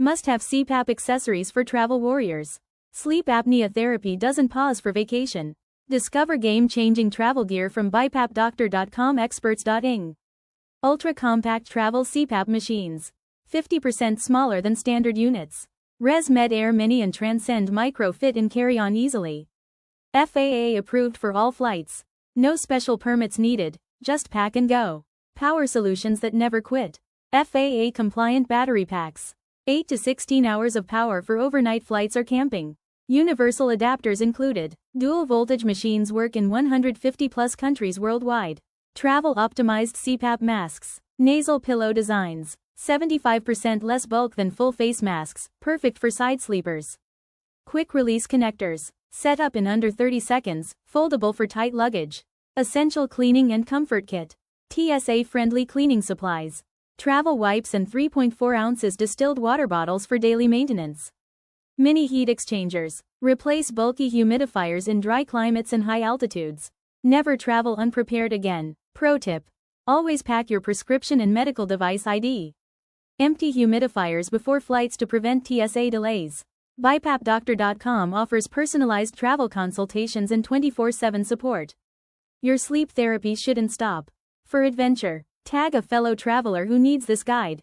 Must-have CPAP accessories for travel warriors. Sleep apnea therapy doesn't pause for vacation. Discover game-changing travel gear from BiPAPdoctor.com experts.ing. Ultra-compact travel CPAP machines. 50% smaller than standard units. ResMed Air Mini and Transcend Micro fit and carry on easily. FAA approved for all flights. No special permits needed, just pack and go. Power solutions that never quit. FAA compliant battery packs. 8 to 16 hours of power for overnight flights or camping. Universal adapters included. Dual voltage machines work in 150 plus countries worldwide. Travel optimized CPAP masks. Nasal pillow designs. 75% less bulk than full face masks, perfect for side sleepers. Quick release connectors. Set up in under 30 seconds, foldable for tight luggage. Essential cleaning and comfort kit. TSA friendly cleaning supplies. Travel wipes and 3.4 ounces distilled water bottles for daily maintenance. Mini heat exchangers. Replace bulky humidifiers in dry climates and high altitudes. Never travel unprepared again. Pro tip. Always pack your prescription and medical device ID. Empty humidifiers before flights to prevent TSA delays. BiPAPdoctor.com offers personalized travel consultations and 24/7 support. Your sleep therapy shouldn't stop. For adventure, tag a fellow traveler who needs this guide.